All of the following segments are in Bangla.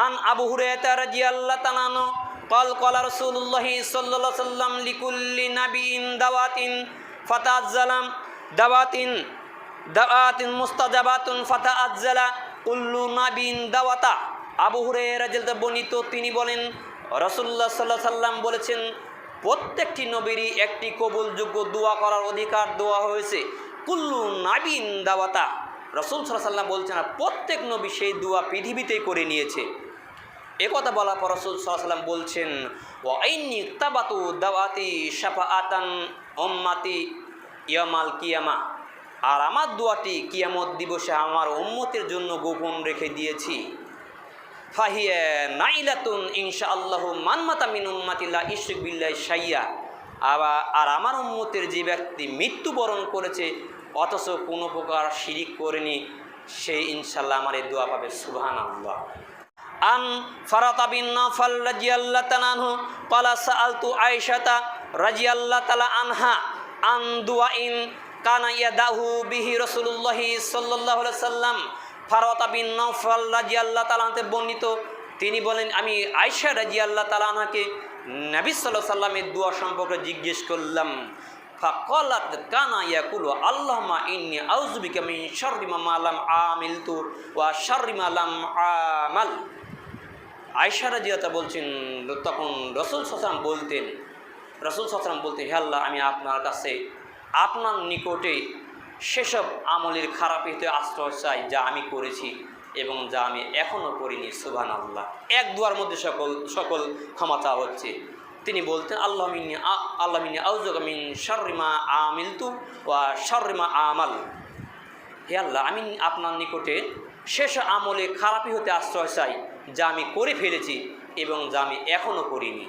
আন আবু হুরায়রা রাদিয়াল্লাহু তাআলা আনহু قال قال رسول الله صلى الله عليه وسلم لكل نبي دعوات فتعجل دعوات مستجابات فتعجل كل نبي دعوة আবু হুরায়রা রাদিয়াল্লাহু বর্ণিত তিনি বলেন রাসূলুল্লাহ সাল্লাল্লাহু আলাইহি ওয়াসাল্লাম বলেছেন প্রত্যেকটি নবীরই একটি কবুলযোগ্য দোয়া করার অধিকার দেওয়া হয়েছে। কুল্লু নাবিন দাওয়াতা, রাসূল সাল্লাল্লাহু আলাইহি ওয়াসাল্লাম বলছেন প্রত্যেক নবী সেই দোয়া পৃথিবীতেই করে নিয়েছে। একথা বলার পর রাসূল সাল্লাল্লাহু আলাইহি ওয়াসাল্লাম বলছেন ওয়া আইন্নী তাবাতু দাওয়াতি শাফাআতান উম্মতি ইয়ামাল কিয়ামা, আর আমার দোয়াটি কিয়ামত দিবসে আমার উম্মতের জন্য গোপন রেখে দিয়েছি। ফাহিয়া নাইলাতুন ইনশাআল্লাহু মান মাতা মিন উম্মতি লা ইশরিক বিল্লাহি শাইয়া, আর আমার উম্মতের যে ব্যক্তি মৃত্যুবরণ করেছে অথচ কোনো প্রকার শিরিক করেনি, সে ইনশাআল্লাহ আমার এই দোয়া পাবে। সুবহানাল্লাহ। আন ফারাতা বিন নাফাল রাদিয়াল্লাহু তাআলা আনহু ক্বালা সাআলতু আয়েশাতা রাদিয়াল্লাহু তাআলা আনহা আন দুআইন কানা ইয়াদাহু বিহি রাসূলুল্লাহ সাল্লাল্লাহু আলাইহি ওয়াসাল্লাম। ফারাতা বিন নাফাল রাদিয়াল্লাহু তাআলা আনহু বর্ণিত তিনি বলেন আমি আয়েশা রাদিয়াল্লাহু তাআলা আনহাকে নবী সাল্লাল্লাহু আলাইহি ওয়াসাল্লামের দোয়া সম্পর্কে জিজ্ঞেস করলাম। ফাকালাত কানা ইয়াকুলু আল্লাহুম্মা ইন্নী আউযু বিকা মিন শাররি মা লাম আমিলতু ওয়া শাররি মা লাম আমাল। আয়েশা রাদিয়াল্লাহু বলছেন তখন রাসূল সাল্লাল্লাহু আলাইহি ওয়াসাল্লাম বলতেন হে আল্লাহ, আমি আপনার কাছে আপনার নিকটে সেসব আমলের খারাপ হতে আশ্রয় চাই যা আমি করেছি এবং যা আমি এখনও করিনি। সুবহানাল্লাহ। এক দুয়ার মধ্যে সকল ক্ষমা চাওয়া হচ্ছে। তিনি বলতেন আল্লাহ মিন্নি আউযু বিকা মিন শাররি মা আমিলতু ওয়া শাররি মা আমাল। হে আল্লাহ, আমি আপনার নিকটে শেষ আমলে খারাপই হতে আশ্রয় চাই যা আমি করে ফেলেছি এবং যা আমি এখনও করিনি।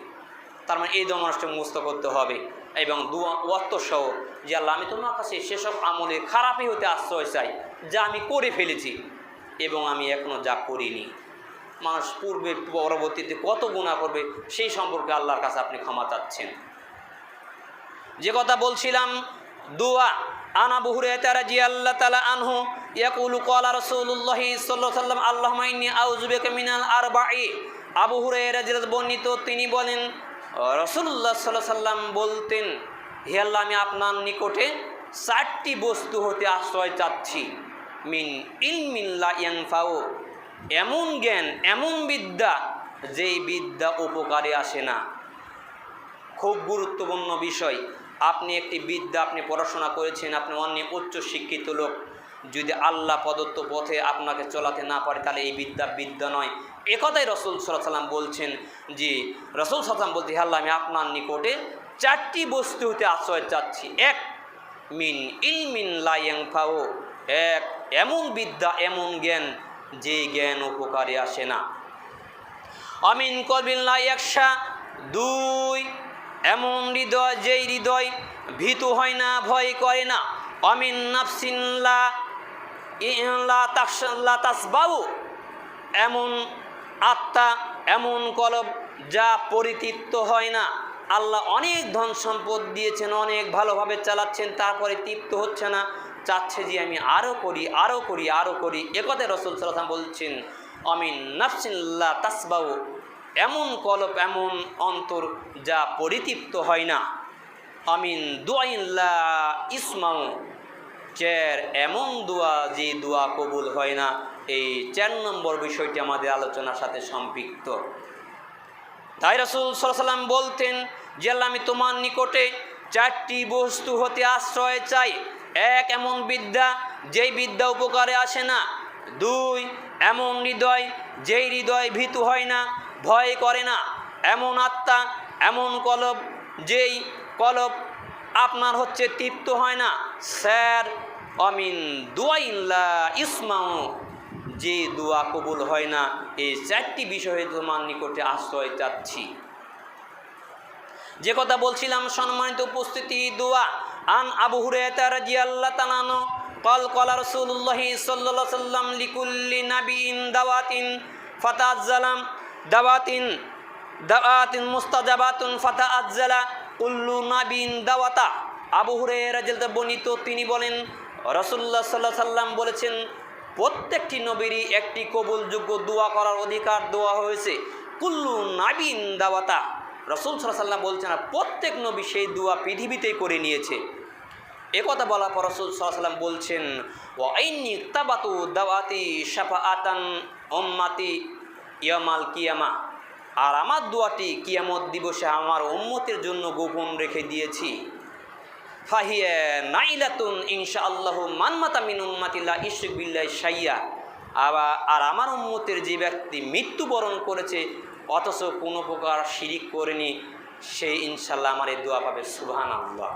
তার মানে এই দমানসটা মুখস্থ করতে হবে এবং দোয়া ওয়াক্তসহ যে আল্লাহ, আমি তোমার কাছে সেসব আমলে খারাপই হতে আশ্রয় চাই যা আমি করে ফেলেছি এবং আমি এখনও যা করিনি। মানুষ পূর্বে পরবর্তীতে কত গুনাহ করবে সেই সম্পর্কে আল্লাহর কাছে আপনি ক্ষমা চাচ্ছেন। যে কথা বলছিলাম দোয়া, আন আবু হুরায়রা রাদিয়াল্লাহু তাআলা আনহু ইয়াকুলু ক্বালা রাসূলুল্লাহ সাল্লাল্লাহু আলাইহি ওয়াসাল্লাম আল্লাহুম্মা ইন্নী আউযু বিকা মিনাল আরবাঈ। আবু হুরায়রা রাদিয়াল্লাহু বর্ণিত তিনি বলেন রাসূলুল্লাহ সাল্লাল্লাহু আলাইহি ওয়াসাল্লাম বলতেন হে আল্লাহ, আমি আপনার নিকটে 4টি বস্তু হতে আশ্রয় চাচ্ছি। মিন ইলমিন লা ইয়ানফাউ, এমন জ্ঞান এমন বিদ্যা যেই বিদ্যা উপকারে আসে না। খুব গুরুত্বপূর্ণ বিষয়। আপনি একটি বিদ্যা আপনি পড়াশোনা করেছেন, আপনি অনেক উচ্চ শিক্ষিত লোক, যদি আল্লাহ প্রদত্ত পথে আপনাকে চলাতে না পারে তাহলে এই বিদ্যা নয়। একথাই রাসূল সাল্লাল্লাহু আলাইহি ওয়াসাল্লাম বলছেন যে রাসূল সাল্লাল্লাহু আলাইহি ওয়াসাল্লাম বলতে আল্লাহ, আমি আপনার নিকটে 4টি বস্তু হতে আশ্রয় চাচ্ছি। এক, মিন ইলমিন লা ইয়ানফাউ, এক এমন বিদ্যা এমন জ্ঞান যে জ্ঞান উপকারে আসে না। আমিন কলবিন লা ইয়াখশা, 2 এমন হৃদয় যেই হৃদয় ভীতু হয় না, ভয় করে না। আমিন নাফসিন লা তাসবাউ, এমন আত্মা এমন কলব যা পরিতৃপ্ত হয় না। আল্লাহ অনেক ধন সম্পদ দিয়েছেন, অনেক ভালোভাবে চালাচ্ছেন, তারপরে তৃপ্ত হচ্ছে না, চাচ্ছে যে আমি আরও করি আরও করি আরও করি। একথায় রাসূল সাল্লাল্লাহু আলাইহি ওয়াসাল্লাম বলছেন আমিন নাফসিন লা তাসবাউ, এমন কলব এমন অন্তর যা পরিতৃপ্ত হয় না। আমিন দুআইন লা ইসমাউ, 4 এমন দোয়া যে দোয়া কবুল হয় না। এই 4 নম্বর বিষয়টি আমাদের আলোচনার সাথে সম্পৃক্ত। তাই রাসূল সাল্লাল্লাহু আলাইহি ওয়াসাল্লাম বলতেন যে আল্লাহ, আমি তোমার নিকটে 4টি বস্তু হতে আশ্রয় চাই। 1 এমন বিদ্যা যেই বিদ্যা উপকারে আসে না। 2 এমন হৃদয় যেই হৃদয় ভীতু হয় না, ভয় করে না। এমন আত্মা এমন কলব যেই কলব আপনার হচ্ছে তৃপ্ত হয় না। 4 আমিন দুআইন লা ইসমাউ, যে দোয়া কবুল হয় না। এই 4টি বিষয়ে তোমার নিকটে আশ্রয় চাচ্ছি। যে কথা বলছিলাম সম্মানিত উপস্থিতি, দোয়া। আন আবু হুরায়রা রাদিয়াল্লাহু তাআলা আনহু قال قال رسول الله صلى الله عليه وسلم لكل نبي دعوات فتعجل دعوات مستجابات فتعجل كل نبي دعوة। আবু হুরায়রা রাদিয়াল্লাহু বর্ণিত তিনি বলেন রাসূলুল্লাহ সাল্লাল্লাহু আলাইহি ওয়াসাল্লাম বলেছেন প্রত্যেকটি নবীরই একটি কবুলযোগ্য দোয়া করার অধিকার দেওয়া হয়েছে। কুল্লু নাবিন দাওয়াতা, রাসূল সাল্লাল্লাহু আলাইহি ওয়াসাল্লাম বলছেন না, প্রত্যেক নবী সেই দোয়া পৃথিবীতেই করে নিয়েছে। একথা বলার পর রাসূল সাল্লাল্লাহু আলাইহি ওয়াসাল্লাম বলছেন, ওয়া আইন্নী তাবাতু দাওয়াতি শাফাআতান উম্মতি ইয়ামাল কিয়ামা, আর আমার দোয়াটি কিয়ামত দিবসে আমার উম্মতের জন্য গোপন রেখে দিয়েছি। ফাহিয়া নাইলাতুন ইনশাআল্লাহু মান মাতা মিন উম্মতি লা ইশরিক বিল্লাহি শাইয়া, আর আমার উম্মতের যে ব্যক্তি মৃত্যুবরণ করেছে অথচ কোনো প্রকার শিরিক করেনি, সে ইনশাআল্লাহ আমার এই দোয়া পাবে। সুবহানাল্লাহ।